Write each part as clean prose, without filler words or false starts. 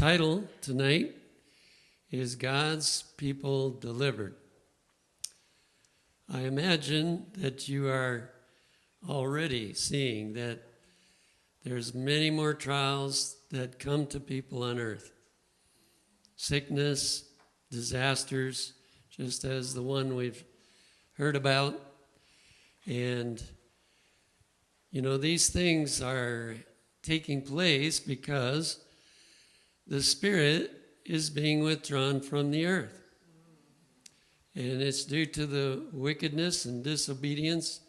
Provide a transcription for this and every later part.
title tonight is God's People Delivered. I imagine that you are already seeing that there's many more trials that come to people on earth. Sickness, disasters, just as the one we've heard about. And, these things are taking place because the Spirit is being withdrawn from the earth. And it's due to the wickedness and disobedience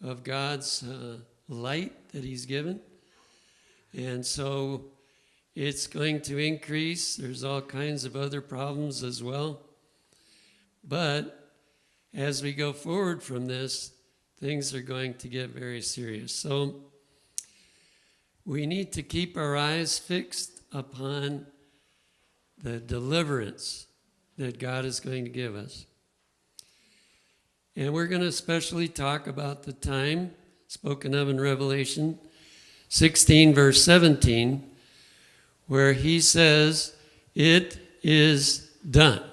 of God's light that he's given. And so it's going to increase. There's all kinds of other problems as well. But as we go forward from this, things are going to get very serious. So we need to keep our eyes fixed upon the deliverance that God is going to give us. And we're going to especially talk about the time spoken of in Revelation 16, verse 17, where he says, "It is done."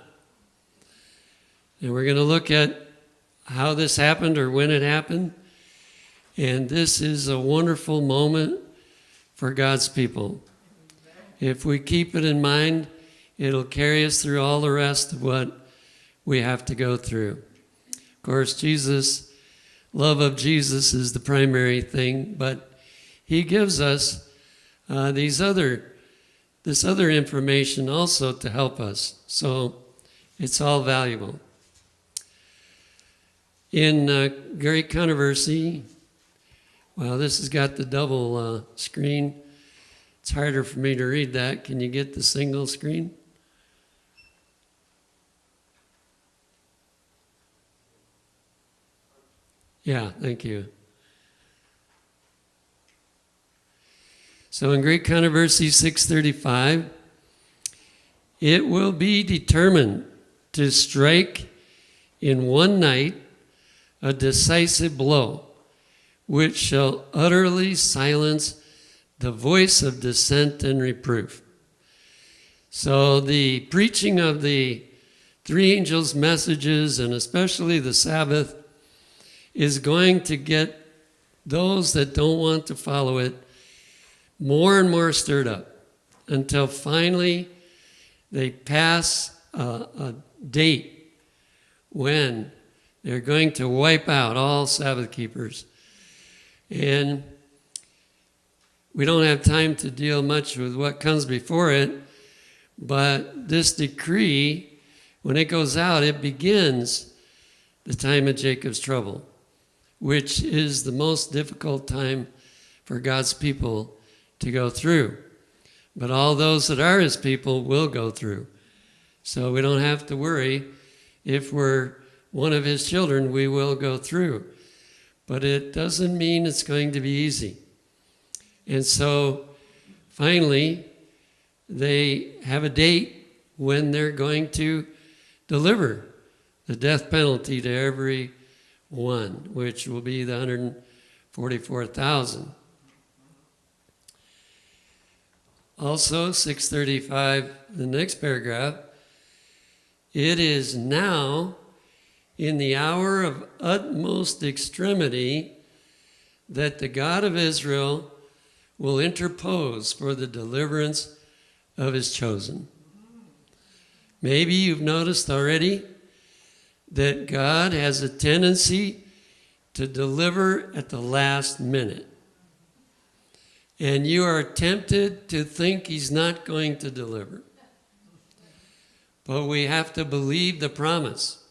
And we're going to look at how this happened or when it happened. And this is a wonderful moment for God's people. If we keep it in mind, it'll carry us through all the rest of what we have to go through. Of course, love of Jesus is the primary thing, but he gives us this other information also to help us. So it's all valuable. In Great Controversy, this has got the double screen. It's harder for me to read that. Can you get the single screen? Yeah, thank you. So in Great Controversy 635, it will be determined to strike in one night a decisive blow, which shall utterly silence the voice of dissent and reproof. So the preaching of the three angels' messages, and especially the Sabbath, is going to get those that don't want to follow it more and more stirred up until finally they pass a date when they're going to wipe out all Sabbath keepers. And we don't have time to deal much with what comes before it, but this decree, when it goes out, it begins the time of Jacob's trouble, which is the most difficult time for God's people to go through. But all those that are his people will go through. So we don't have to worry. If we're one of his children, we will go through. But it doesn't mean it's going to be easy. And so finally, they have a date when they're going to deliver the death penalty to every one, which will be the 144,000. Also, 635, the next paragraph, it is now in the hour of utmost extremity that the God of Israel will interpose for the deliverance of his chosen. Maybe you've noticed already that God has a tendency to deliver at the last minute. And you are tempted to think he's not going to deliver. But we have to believe the promise.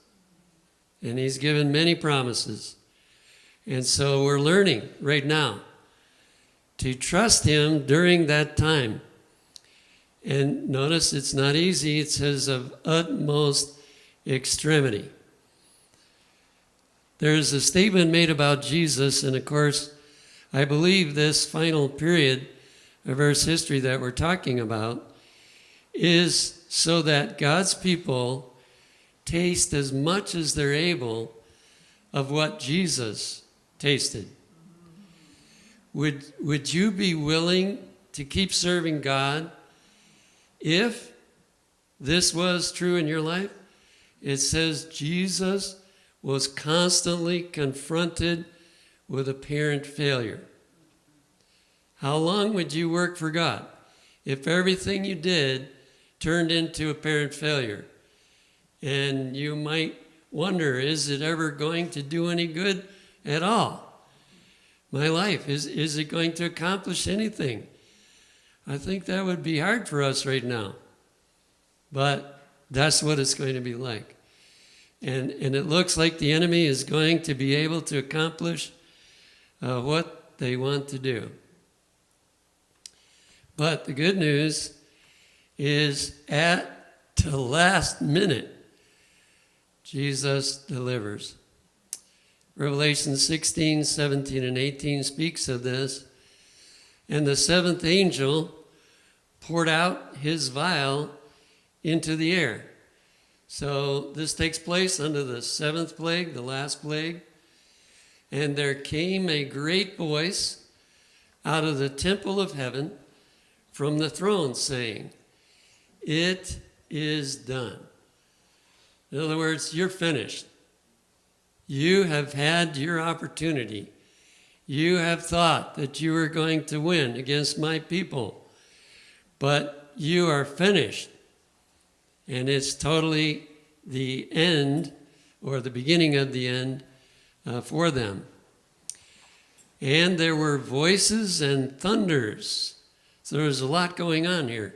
And he's given many promises. And so we're learning right now to trust him during that time. And notice it's not easy. It says of utmost extremity. There's a statement made about Jesus, and of course, I believe this final period of Earth's history that we're talking about is so that God's people taste as much as they're able of what Jesus tasted. Would you be willing to keep serving God If this was true in your life, it says Jesus was constantly confronted with apparent failure. How long would you work for God if everything you did turned into apparent failure? And you might wonder, is it ever going to do any good at all? My life, is it going to accomplish anything? I think that would be hard for us right now. But that's what it's going to be like. And it looks like the enemy is going to be able to accomplish what they want to do. But the good news is at the last minute, Jesus delivers. Revelation 16, 17, and 18 speaks of this. And the seventh angel poured out his vial into the air. So this takes place under the seventh plague, the last plague. And there came a great voice out of the temple of heaven from the throne saying, "It is done." In other words, you're finished. You have had your opportunity. You have thought that you were going to win against my people, but you are finished. And it's totally the end, or the beginning of the end, for them. And there were voices and thunders. So there's a lot going on here.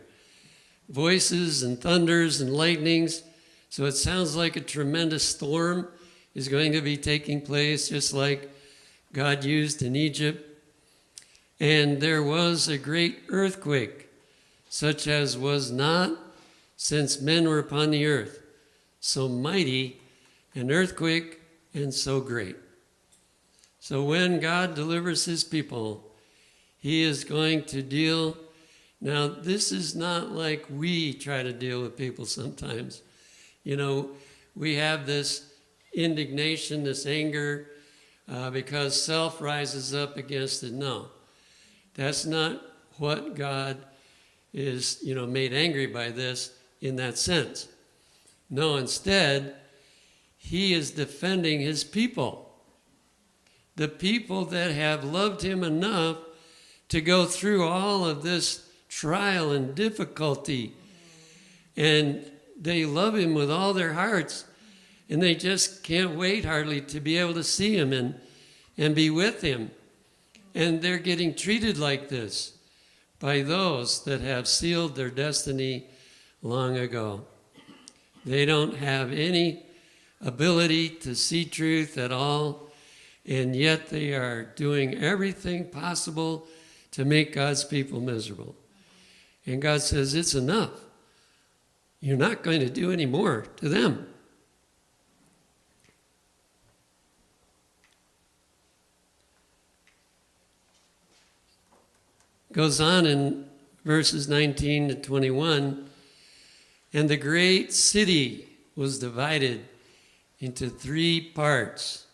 Voices and thunders and lightnings. So it sounds like a tremendous storm is going to be taking place, just like God used in Egypt. And there was a great earthquake, such as was not since men were upon the earth, so mighty an earthquake and so great. So when God delivers his people, he is going to deal. Now, this is not like we try to deal with people sometimes. You know, we have this indignation, this anger, because self rises up against it. No, that's not what God is, made angry by this in that sense. No, instead, he is defending his people. The people that have loved him enough to go through all of this trial and difficulty. And they love him with all their hearts. And they just can't wait hardly to be able to see him and be with him. And they're getting treated like this by those that have sealed their destiny long ago. They don't have any ability to see truth at all, and yet they are doing everything possible to make God's people miserable. And God says, it's enough. You're not going to do any more to them. Goes on in verses 19 to 21, and the great city was divided into 3 parts.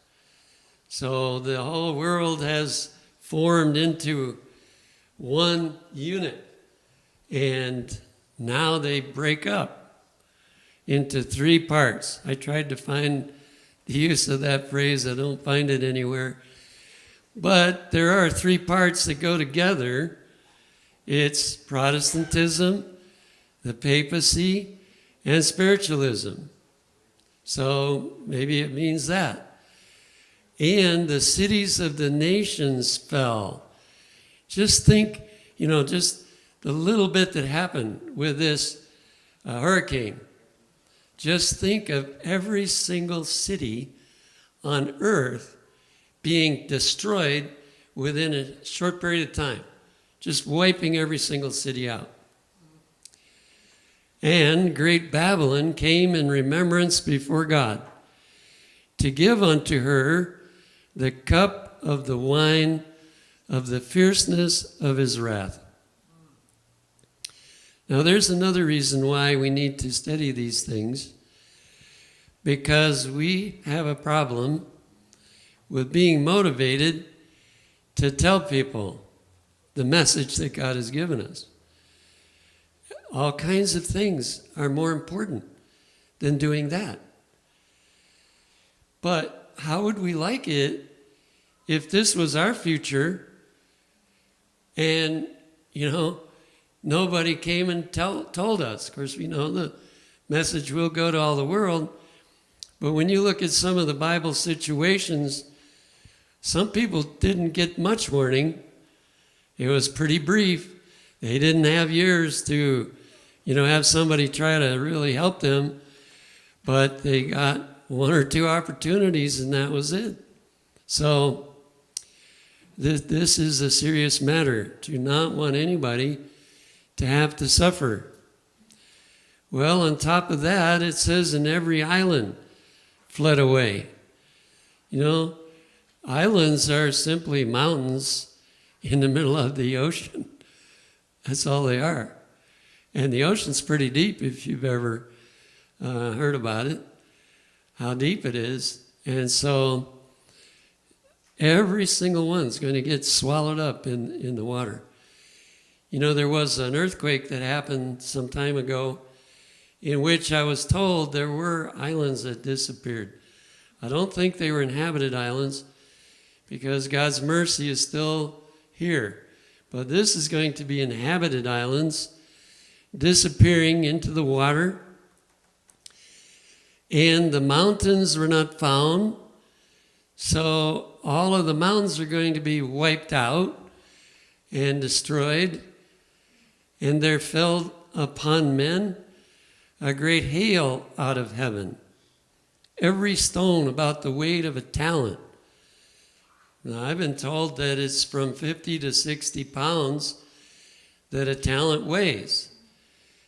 So the whole world has formed into one unit, and now they break up into 3 parts. I tried to find the use of that phrase. I don't find it anywhere. But there are 3 parts that go together. It's Protestantism, the papacy, and spiritualism. So maybe it means that. And the cities of the nations fell. Just think, just the little bit that happened with this hurricane. Just think of every single city on earth being destroyed within a short period of time. Just wiping every single city out. And great Babylon came in remembrance before God to give unto her the cup of the wine of the fierceness of his wrath. Now there's another reason why we need to study these things, because we have a problem with being motivated to tell people the message that God has given us. all kinds of things are more important than doing that. But how would we like it if this was our future and, nobody came and told us? Of course, we know the message will go to all the world. But when you look at some of the Bible situations, some people didn't get much warning. It was pretty brief. They didn't have years to, have somebody try to really help them. But they got one or two opportunities, and that was it. So this is a serious matter. Do not want anybody to have to suffer. Well, on top of that, it says, and every island fled away. Islands are simply mountains in the middle of the ocean. That's all they are. And the ocean's pretty deep, if you've ever heard about it, how deep it is. And so every single one's going to get swallowed up in the water. There was an earthquake that happened some time ago in which I was told there were islands that disappeared. I don't think they were inhabited islands because God's mercy is still here. But this is going to be inhabited islands disappearing into the water. And the mountains were not found. So all of the mountains are going to be wiped out and destroyed. And there fell upon men a great hail out of heaven, every stone about the weight of a talent. Now, I've been told that it's from 50 to 60 pounds that a talent weighs.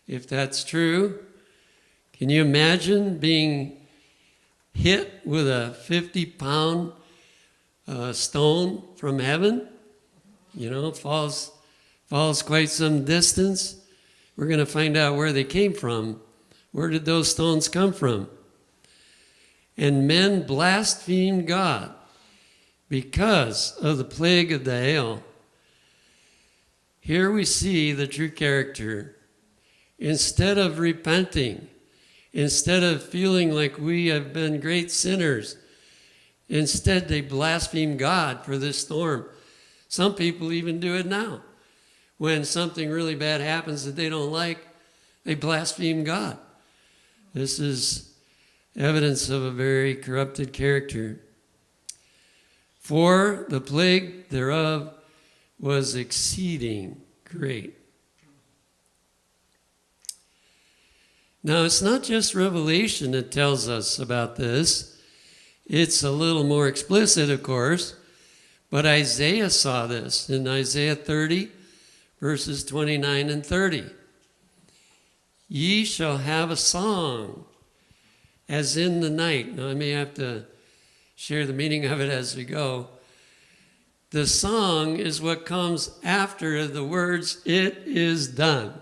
If that's true, can you imagine being hit with a 50-pound stone from heaven? Falls quite some distance. We're going to find out where they came from. Where did those stones come from? And men blasphemed God because of the plague of the hail. Here we see the true character. Instead of repenting, instead of feeling like we have been great sinners, instead they blaspheme God for this storm. Some people even do it now. When something really bad happens that they don't like, they blaspheme God. This is evidence of a very corrupted character. For the plague thereof was exceeding great. Now, it's not just Revelation that tells us about this. It's a little more explicit, of course, but Isaiah saw this in Isaiah 30, verses 29 and 30. Ye shall have a song as in the night. Now, I may have to share the meaning of it as we go. The song is what comes after the words, it is done.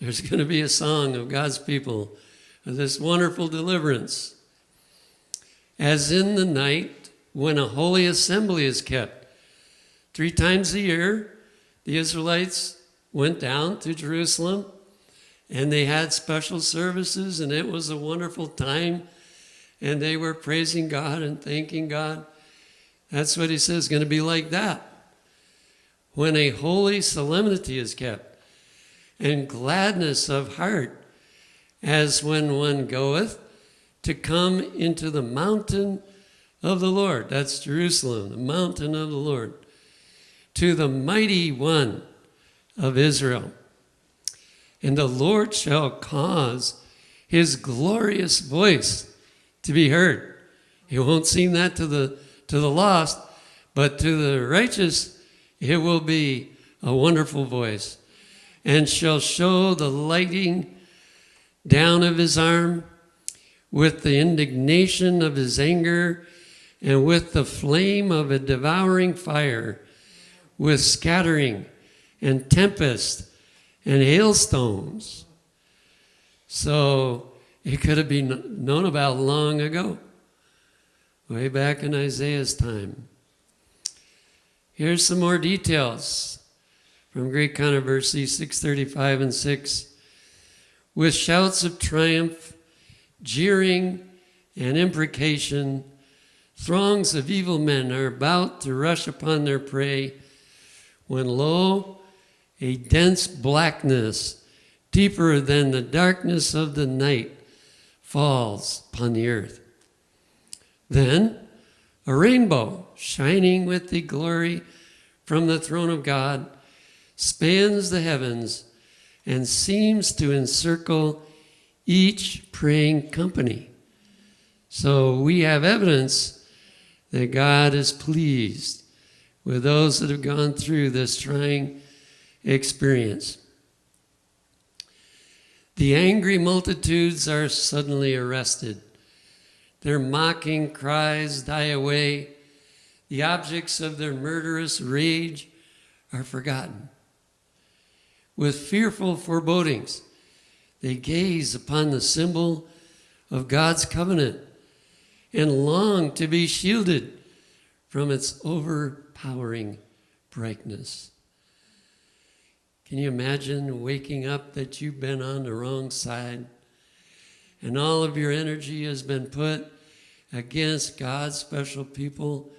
There's going to be a song of God's people of this wonderful deliverance. As in the night when a holy assembly is kept. 3 times a year, the Israelites went down to Jerusalem and they had special services, and it was a wonderful time. And they were praising God and thanking God. That's what he says is going to be like that. When a holy solemnity is kept, and gladness of heart, as when one goeth to come into the mountain of the Lord. That's Jerusalem, the mountain of the Lord. To the mighty one of Israel. And the Lord shall cause his glorious voice to be heard. It won't seem that to the lost, but to the righteous it will be a wonderful voice. And shall show the lighting down of his arm with the indignation of his anger and with the flame of a devouring fire, with scattering and tempest and hailstones. So it could have been known about long ago, way back in Isaiah's time. Here's some more details from Great Controversy 635 and 6. With shouts of triumph, jeering, and imprecation, throngs of evil men are about to rush upon their prey, when lo, a dense blackness, deeper than the darkness of the night, falls upon the earth. Then a rainbow, shining with the glory from the throne of God, spans the heavens and seems to encircle each praying company. So we have evidence that God is pleased with those that have gone through this trying experience. The angry multitudes are suddenly arrested. Their mocking cries die away. The objects of their murderous rage are forgotten. With fearful forebodings, they gaze upon the symbol of God's covenant and long to be shielded from its overpowering brightness. Can you imagine waking up that you've been on the wrong side and all of your energy has been put against God's special people?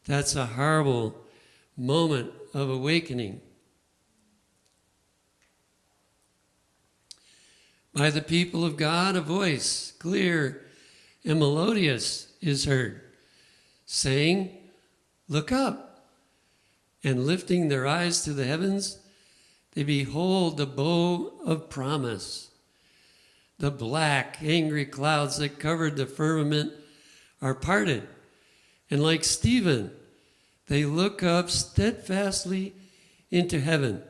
That's a horrible moment of awakening. By the people of God, a voice, clear and melodious, is heard, saying, "Look up." And lifting their eyes to the heavens, they behold the bow of promise. The black, angry clouds that covered the firmament are parted, and like Stephen, they look up steadfastly into heaven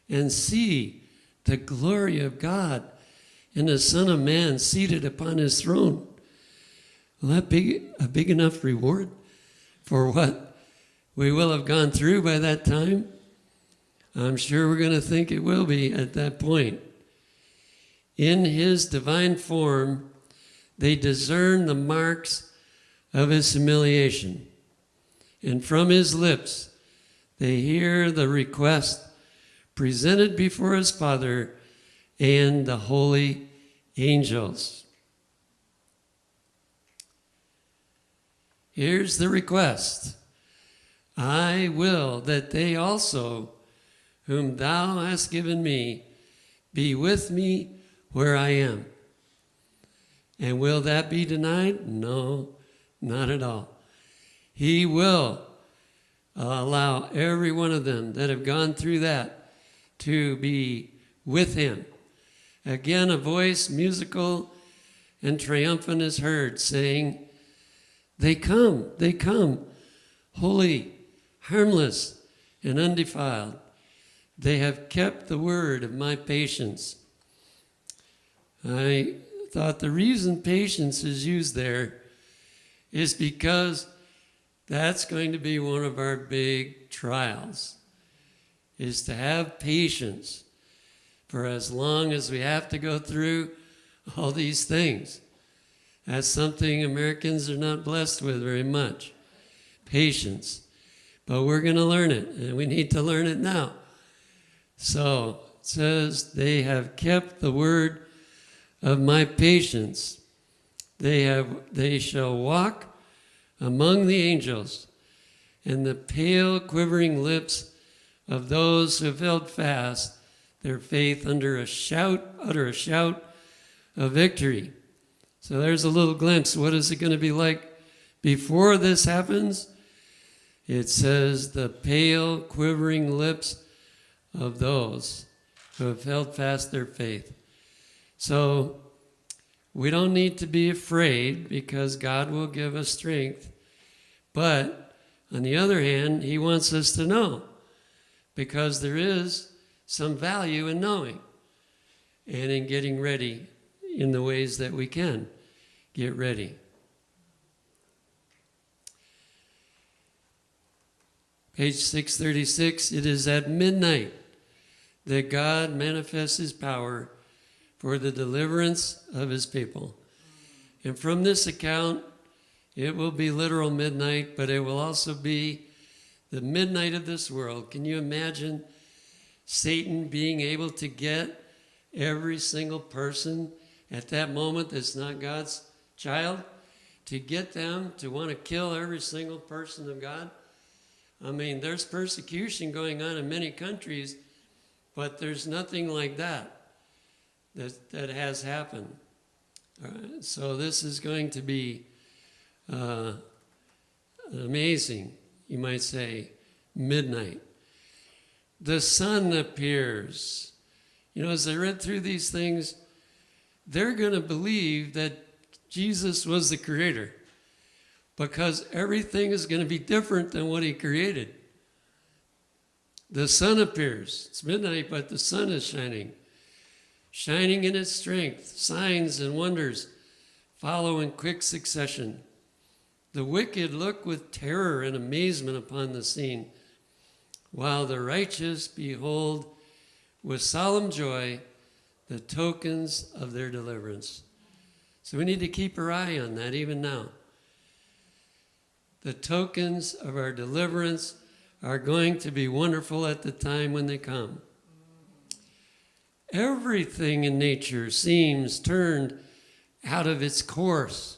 and see the glory of God and the Son of Man seated upon his throne. Will that be a big enough reward for what we will have gone through by that time? I'm sure we're going to think it will be at that point. In his divine form, they discern the marks of his humiliation. And from his lips, they hear the request presented before his Father and the holy angels. Here's the request. I will that they also, whom thou hast given me, be with me where I am. And will that be denied? No, not at all. He will allow every one of them that have gone through that to be with him. Again, a voice, musical and triumphant, is heard, saying, they come, holy, harmless, and undefiled. They have kept the word of my patience. I thought the reason patience is used there is because that's going to be one of our big trials, is to have patience for as long as we have to go through all these things. That's something Americans are not blessed with very much, patience. But we're going to learn it, and we need to learn it now. So it says, they have kept the word of my patience. They shall walk among the angels, and the pale, quivering lips of those who have held fast their faith utter a shout of victory. So there's a little glimpse. What is it going to be like before this happens? It says, the pale, quivering lips of those who have held fast their faith. So we don't need to be afraid, because God will give us strength. But on the other hand, he wants us to know, because there is some value in knowing and in getting ready in the ways that we can get ready. Page 636, it is at midnight that God manifests his power for the deliverance of his people. And from this account, it will be literal midnight, but it will also be the midnight of this world. Can you imagine Satan being able to get every single person at that moment that's not God's child, to get them to want to kill every single person of God. I mean, there's persecution going on in many countries, but there's nothing like that has happened. So this is going to be amazing, you might say, midnight. The sun appears. You know, as I read through these things, they're going to believe that Jesus was the creator, because everything is going to be different than what he created. The sun appears. It's midnight, but the sun is shining. Shining in its strength. Signs and wonders follow in quick succession. The wicked look with terror and amazement upon the scene, while the righteous behold with solemn joy the tokens of their deliverance. So we need to keep our eye on that even now. The tokens of our deliverance are going to be wonderful at the time when they come. Everything in nature seems turned out of its course.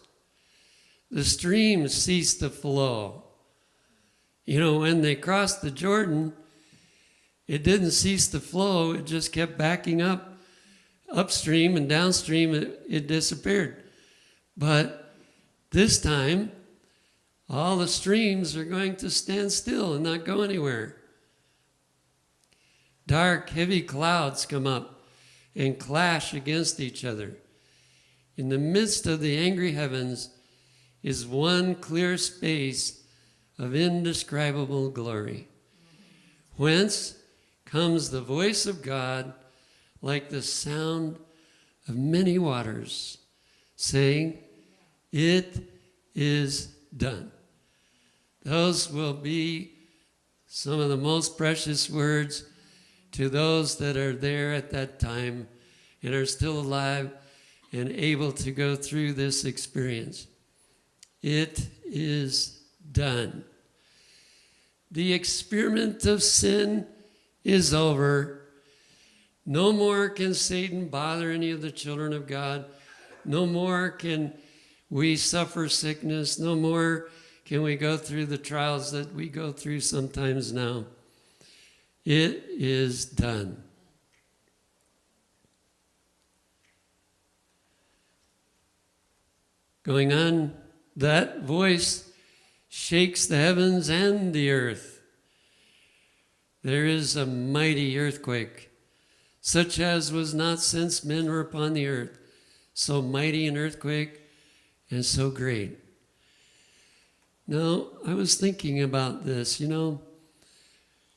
The streams cease to flow. You know, when they crossed the Jordan, it didn't cease to flow. It just kept backing up. Upstream and downstream, it disappeared. But this time, all the streams are going to stand still and not go anywhere. Dark, heavy clouds come up and clash against each other. In the midst of the angry heavens is one clear space of indescribable glory, whence comes the voice of God like the sound of many waters, saying, "It is done." Those will be some of the most precious words to those that are there at that time and are still alive and able to go through this experience. It is done. The experiment of sin is over. No more can Satan bother any of the children of God. No more can we suffer sickness. No more can we go through the trials that we go through sometimes now. It is done. Going on, that voice shakes the heavens and the earth. There is a mighty earthquake, such as was not since men were upon the earth. So mighty an earthquake and so great. Now, I was thinking about this, you know.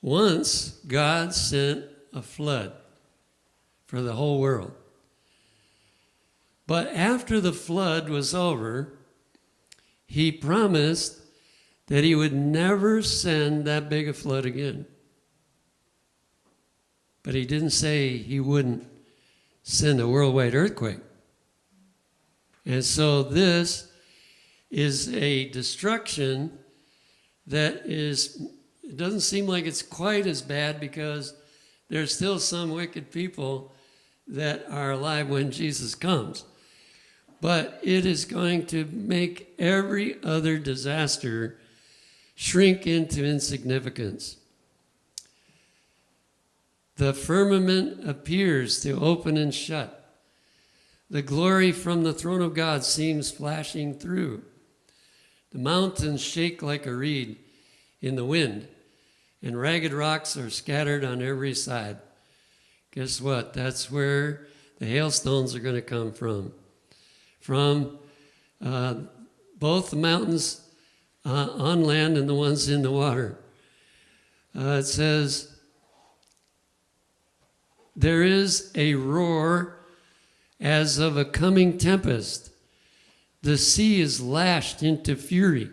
Once God sent a flood for the whole world. But after the flood was over, he promised that he would never send that big a flood again. But he didn't say he wouldn't send a worldwide earthquake. And so this is a destruction that is, it doesn't seem like it's quite as bad because there's still some wicked people that are alive when Jesus comes. But it is going to make every other disaster shrink into insignificance. The firmament appears to open and shut. The glory from the throne of God seems flashing through. The mountains shake like a reed in the wind, and ragged rocks are scattered on every side. Guess what? That's where the hailstones are going to come from. From both the mountains on land and the ones in the water. It says, there is a roar as of a coming tempest. The sea is lashed into fury.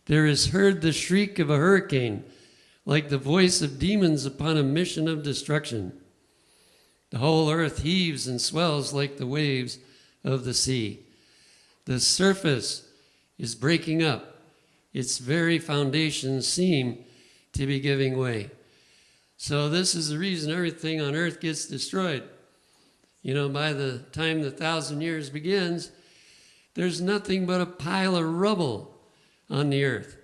There is heard the shriek of a hurricane, like the voice of demons upon a mission of destruction. The whole earth heaves and swells like the waves of the sea. The surface is breaking up. Its very foundations seem to be giving way. So this is the reason everything on earth gets destroyed. You know, by the time the 1,000 years begins, there's nothing but a pile of rubble on the earth.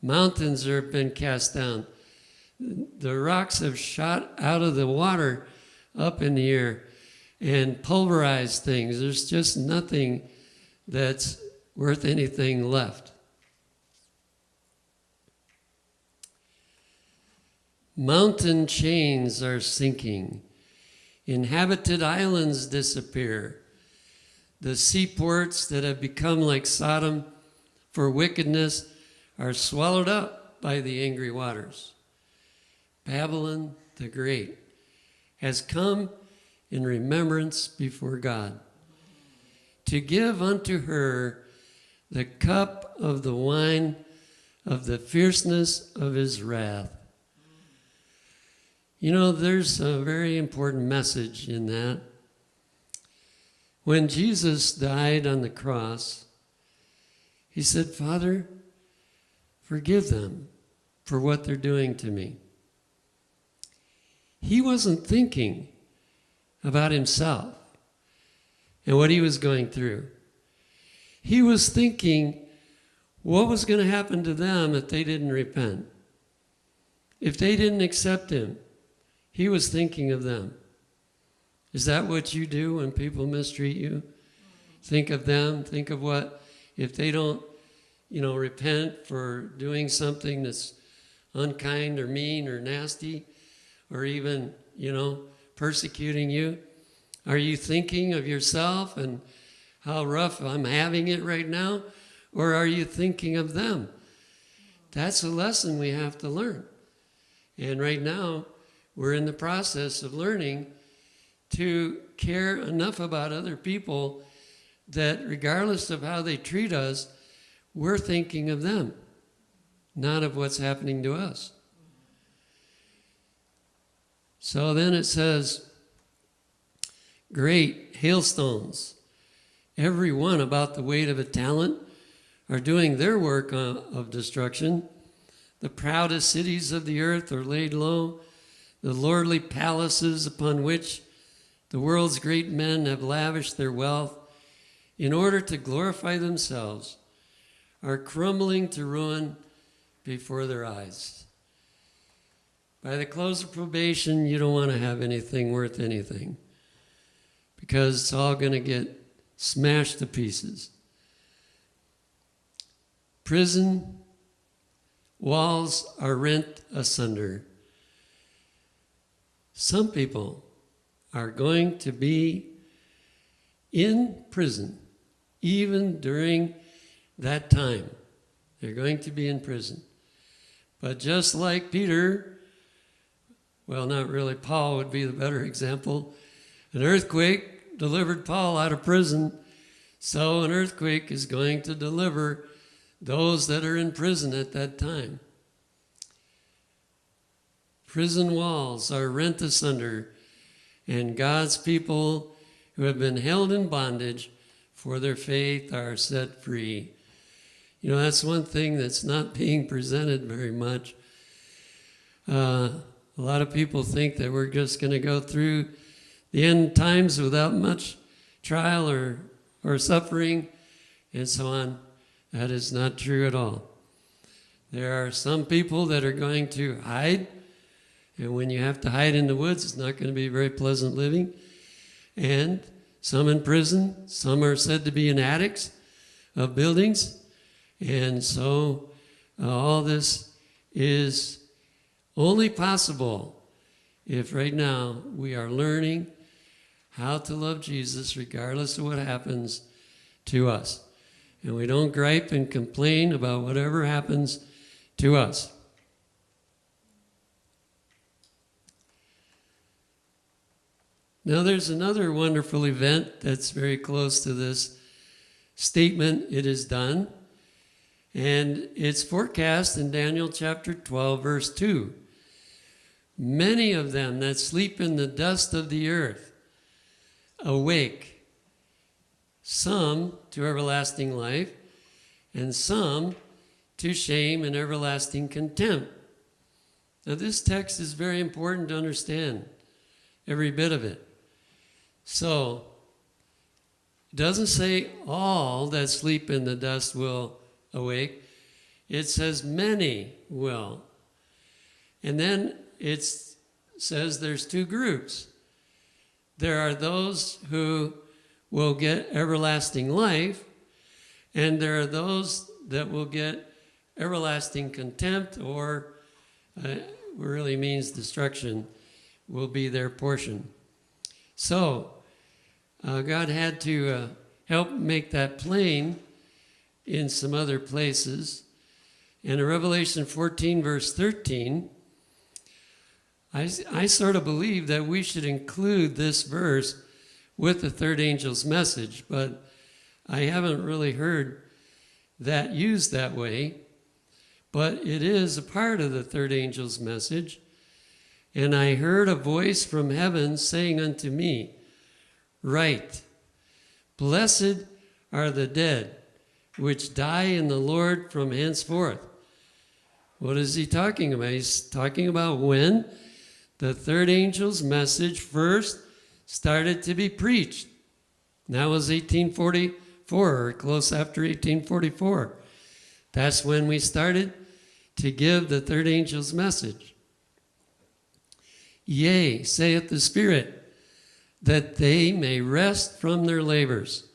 Mountains have been cast down. The rocks have shot out of the water up in the air and pulverized things. There's just nothing that's worth anything left. Mountain chains are sinking. Inhabited islands disappear. The seaports that have become like Sodom for wickedness are swallowed up by the angry waters. Babylon the Great has come in remembrance before God, to give unto her the cup of the wine of the fierceness of his wrath. You know, there's a very important message in that. When Jesus died on the cross, he said, Father, forgive them for what they're doing to me. He wasn't thinking about himself and what he was going through. He was thinking what was going to happen to them if they didn't repent, if they didn't accept him. He was thinking of them. Is that what you do when people mistreat you? Think of them. Think of what, if they don't, repent for doing something that's unkind or mean or nasty or even, persecuting you. Are you thinking of yourself and how rough I'm having it right now? Or are you thinking of them? That's a lesson we have to learn. And right now, we're in the process of learning to care enough about other people that regardless of how they treat us, we're thinking of them, not of what's happening to us. So then it says, great hailstones, every one about the weight of a talent, are doing their work of destruction. The proudest cities of the earth are laid low. The lordly palaces upon which the world's great men have lavished their wealth in order to glorify themselves are crumbling to ruin before their eyes. By the close of probation, you don't want to have anything worth anything because it's all going to get smashed to pieces. Prison walls are rent asunder. Some people are going to be in prison even during that time. They're going to be in prison. But just like Peter, well, not really, Paul would be the better example. An earthquake delivered Paul out of prison, so an earthquake is going to deliver those that are in prison at that time. Prison walls are rent asunder, and God's people who have been held in bondage for their faith are set free. You know, that's one thing that's not being presented very much. A lot of people think that we're just going to go through the end times without much trial or suffering and so on. That is not true at all. There are some people that are going to hide, and when you have to hide in the woods, it's not going to be very pleasant living. And some in prison, some are said to be in attics of buildings. And so all this is only possible if right now we are learning how to love Jesus regardless of what happens to us. And we don't gripe and complain about whatever happens to us. Now there's another wonderful event that's very close to this statement, it is done. And it's forecast in Daniel chapter 12, verse 2. Many of them that sleep in the dust of the earth awake, some to everlasting life, and some to shame and everlasting contempt. Now, this text is very important to understand, every bit of it. So, it doesn't say all that sleep in the dust will awake. It says many will. And then it says there's two groups. There are those who will get everlasting life, and there are those that will get everlasting contempt, or really means destruction, will be their portion. So, God had to help make that plain in some other places. And in Revelation 14, verse 13, I sort of believe that we should include this verse with the third angel's message, but I haven't really heard that used that way. But it is a part of the third angel's message. And I heard a voice from heaven saying unto me, Write, blessed are the dead which die in the Lord from henceforth. What is he talking about? He's talking about when the third angel's message first started to be preached. That was 1844, or close after 1844. That's when we started to give the third angel's message. Yea, saith the Spirit, that they may rest from their labors.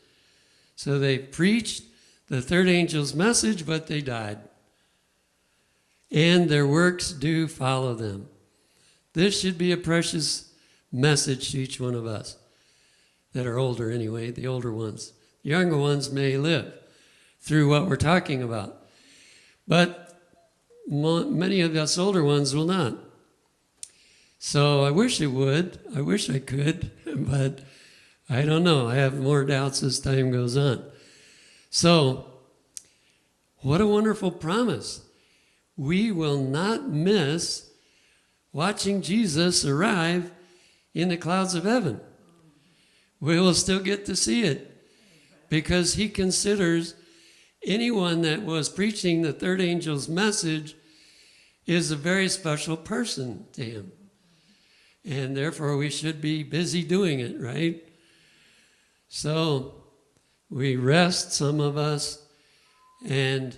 So they preached the third angel's message, but they died. And their works do follow them. This should be a precious message to each one of us that are older anyway, the older ones. The younger ones may live through what we're talking about. But many of us older ones will not. So I wish it would. I wish I could, but I don't know. I have more doubts as time goes on. So, what a wonderful promise. We will not miss watching Jesus arrive in the clouds of heaven. We will still get to see it because he considers anyone that was preaching the third angel's message is a very special person to him. And therefore we should be busy doing it, right? So we rest, some of us, and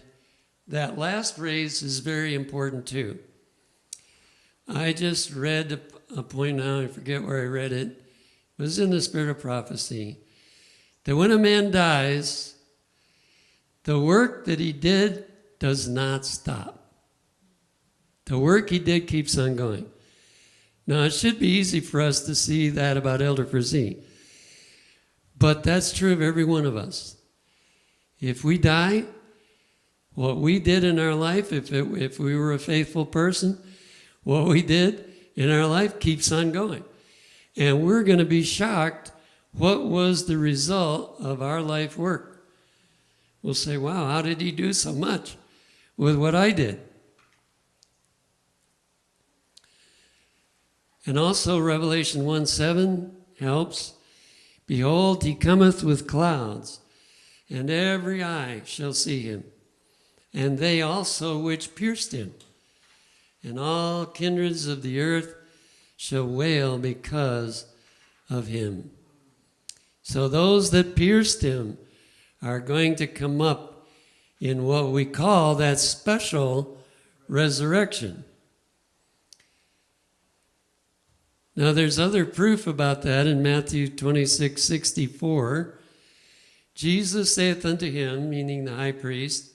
that last phrase is very important too. I just read a point now, I forget where I read it. It was in the Spirit of Prophecy. That when a man dies, the work that he did does not stop. The work he did keeps on going. Now, it should be easy for us to see that about Elder Frazee. But that's true of every one of us. If we die, what we did in our life, if we were a faithful person, what we did in our life keeps on going. And we're going to be shocked what was the result of our life work. We'll say, wow, how did he do so much with what I did? And also Revelation 1:7 helps. Behold, he cometh with clouds, and every eye shall see him, and they also which pierced him. And all kindreds of the earth shall wail because of him. So those that pierced him are going to come up in what we call that special resurrection. Now there's other proof about that in Matthew 26:64. Jesus saith unto him, meaning the high priest,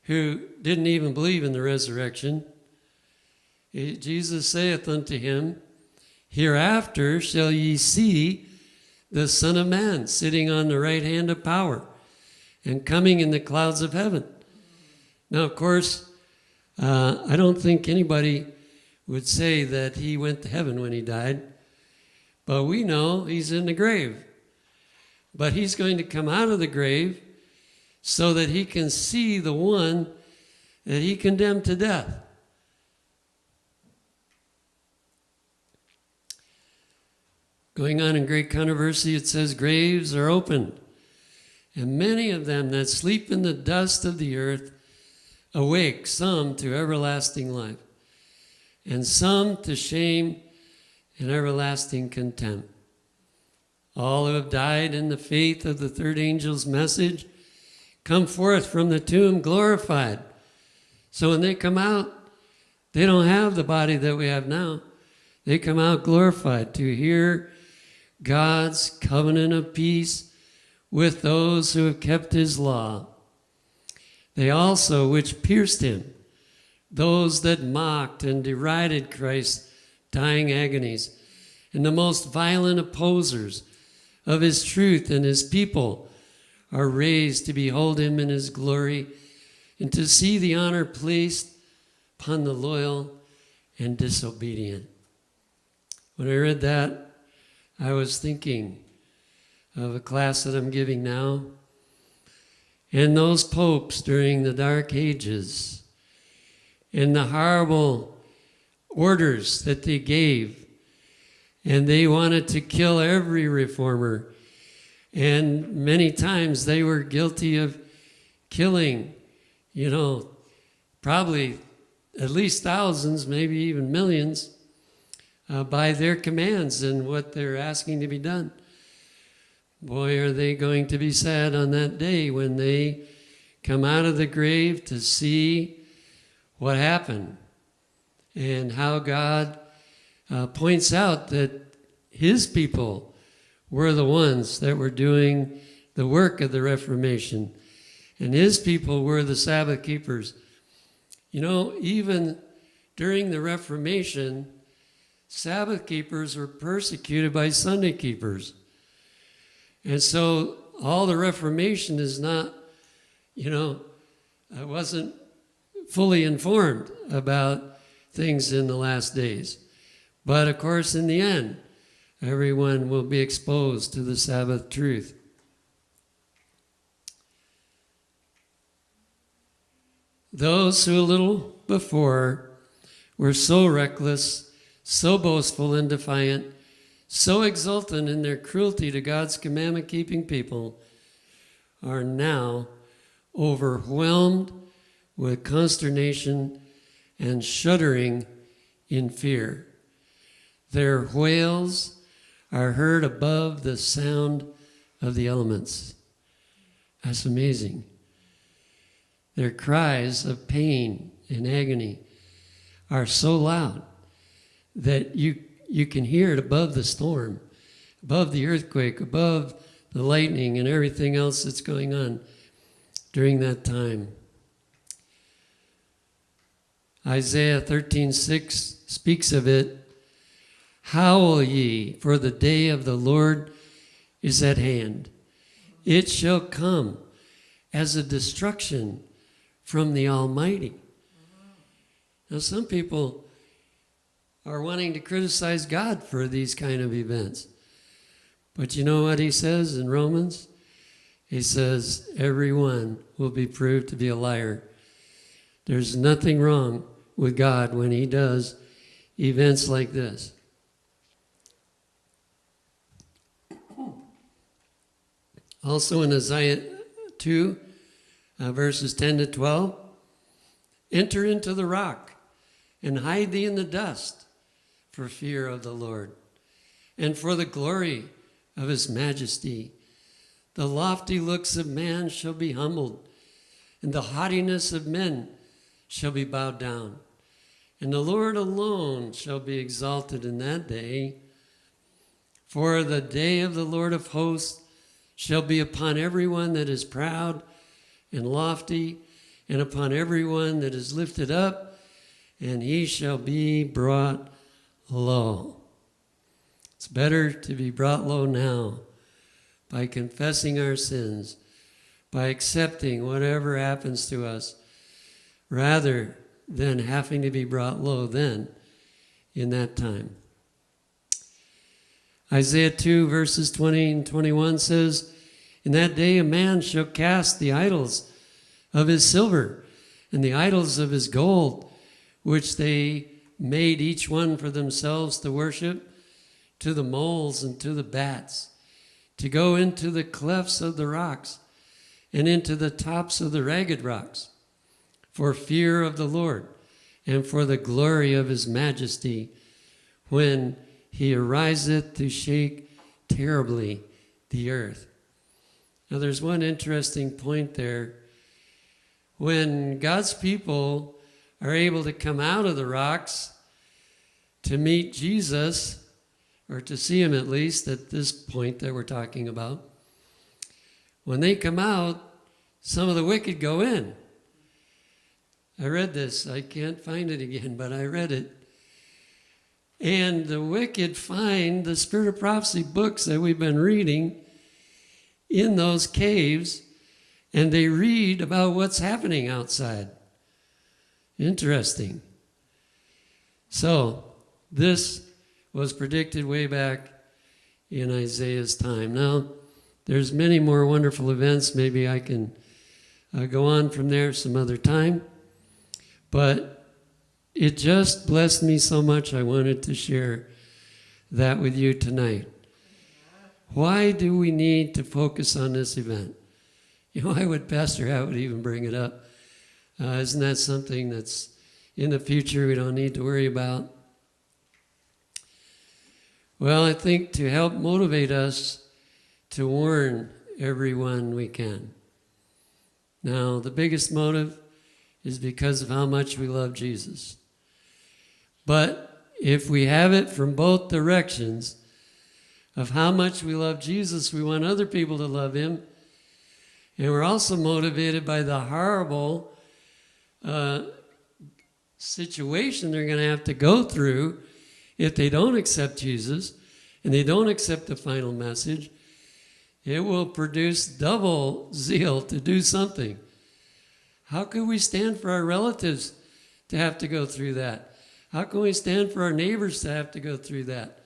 who didn't even believe in the resurrection, Jesus saith unto him, hereafter shall ye see the Son of Man sitting on the right hand of power and coming in the clouds of heaven. Now, of course, I don't think anybody would say that he went to heaven when he died, but we know he's in the grave. But he's going to come out of the grave so that he can see the one that he condemned to death. Going on in great controversy, it says, graves are opened, and many of them that sleep in the dust of the earth awake, some to everlasting life. and some to shame and everlasting contempt. All who have died in the faith of the third angel's message come forth from the tomb glorified. So when they come out, they don't have the body that we have now. They come out glorified to hear God's covenant of peace with those who have kept his law. They also, which pierced him, those that mocked and derided Christ's dying agonies, and the most violent opposers of his truth and his people, are raised to behold him in his glory and to see the honor placed upon the loyal and disobedient. When I read that, I was thinking of a class that I'm giving now, and those popes during the Dark Ages, and the horrible orders that they gave, and they wanted to kill every reformer, and many times they were guilty of killing, probably at least thousands, maybe even millions, by their commands and what they're asking to be done. Boy, are they going to be sad on that day when they come out of the grave to see what happened and how God points out that his people were the ones that were doing the work of the Reformation, and his people were the Sabbath keepers. Even during the Reformation, Sabbath keepers were persecuted by Sunday keepers. And so all the Reformation is not, I wasn't fully informed about things in the last days. But of course, in the end, everyone will be exposed to the Sabbath truth. Those who a little before were so reckless, so boastful and defiant, so exultant in their cruelty to God's commandment-keeping people, are now overwhelmed with consternation and shuddering in fear. Their wails are heard above the sound of the elements. That's amazing. Their cries of pain and agony are so loud that you can hear it above the storm, above the earthquake, above the lightning and everything else that's going on during that time. Isaiah 13:6 speaks of it. Howl ye, for the day of the Lord is at hand. It shall come as a destruction from the Almighty. Now, some people are wanting to criticize God for these kind of events. But you know what he says in Romans? He says, everyone will be proved to be a liar. There's nothing wrong with God when he does events like this. Also in Isaiah 2, verses 10 to 12, enter into the rock and hide thee in the dust for fear of the Lord and for the glory of his majesty. The lofty looks of man shall be humbled, and the haughtiness of men shall be bowed down. And the Lord alone shall be exalted in that day. For the day of the Lord of hosts shall be upon everyone that is proud and lofty, and upon everyone that is lifted up, and he shall be brought low. It's better to be brought low now by confessing our sins, by accepting whatever happens to us, rather than having to be brought low then in that time. Isaiah 2 verses 20 and 21 says, in that day a man shall cast the idols of his silver and the idols of his gold, which they made each one for themselves to worship, to the moles and to the bats, to go into the clefts of the rocks and into the tops of the ragged rocks, for fear of the Lord and for the glory of his majesty, when he ariseth to shake terribly the earth. Now there's one interesting point there. When God's people are able to come out of the rocks to meet Jesus, or to see him at least at this point that we're talking about, when they come out, some of the wicked go in. I read this. I can't find it again, but I read it. And the wicked find the Spirit of Prophecy books that we've been reading in those caves, and they read about what's happening outside. Interesting. So, this was predicted way back in Isaiah's time. Now, there's many more wonderful events. Maybe I can go on from there some other time. But it just blessed me so much, I wanted to share that with you tonight. Why do we need to focus on this event? You know, Pastor Howe would even bring it up. Isn't that something that's in the future we don't need to worry about? Well, I think to help motivate us to warn everyone we can. Now, the biggest motive is because of how much we love Jesus. But if we have it from both directions of how much we love Jesus, we want other people to love him, and we're also motivated by the horrible situation they're going to have to go through if they don't accept Jesus and they don't accept the final message, it will produce double zeal to do something. How can we stand for our relatives to have to go through that? How can we stand for our neighbors to have to go through that?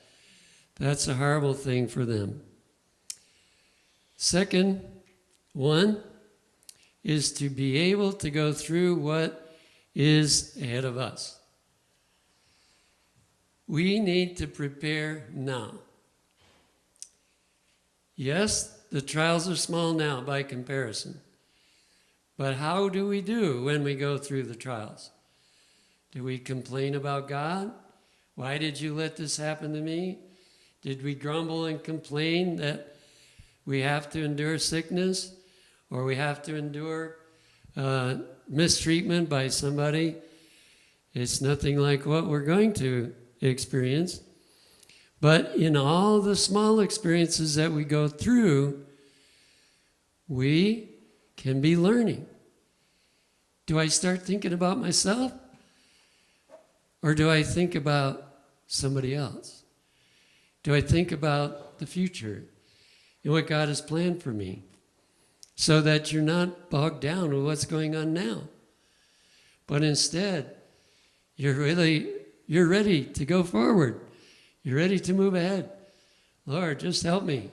That's a horrible thing for them. Second one is to be able to go through what is ahead of us. We need to prepare now. Yes, the trials are small now by comparison. But how do we do when we go through the trials? Do we complain about God? Why did you let this happen to me? Did we grumble and complain that we have to endure sickness, or we have to endure mistreatment by somebody? It's nothing like what we're going to experience. But in all the small experiences that we go through, we can be learning. Do I start thinking about myself? Or do I think about somebody else? Do I think about the future and what God has planned for me? So that you're not bogged down with what's going on now. But instead, you're ready to go forward. You're ready to move ahead. Lord, just help me.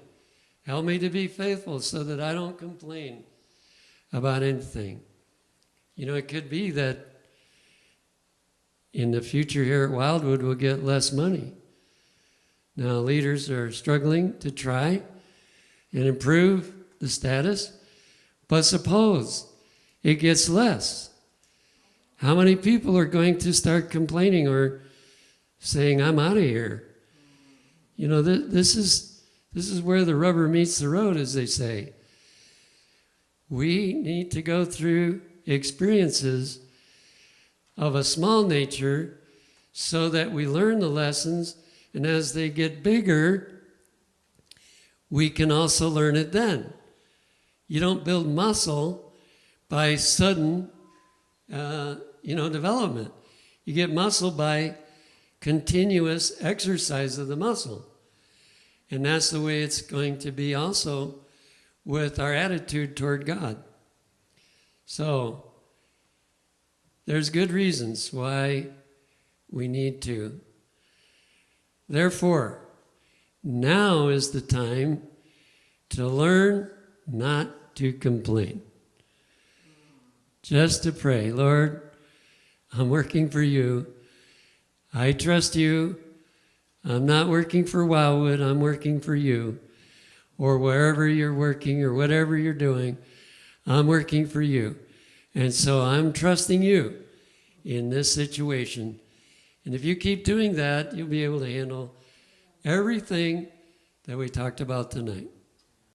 Help me to be faithful so that I don't complain about anything. You know, it could be that in the future here at Wildwood we'll get less money. Now, leaders are struggling to try and improve the status, but suppose it gets less. How many people are going to start complaining or saying, I'm out of here? You know, this is where the rubber meets the road, as they say. We need to go through experiences of a small nature so that we learn the lessons, and as they get bigger, we can also learn it then. You don't build muscle by sudden development. You get muscle by continuous exercise of the muscle. And that's the way it's going to be also with our attitude toward God. So, there's good reasons why we need to. Therefore, now is the time to learn not to complain. Just to pray, Lord, I'm working for you. I trust you. I'm not working for Wildwood. I'm working for you. Or wherever you're working or whatever you're doing, I'm working for you. And so I'm trusting you in this situation. And if you keep doing that, you'll be able to handle everything that we talked about tonight.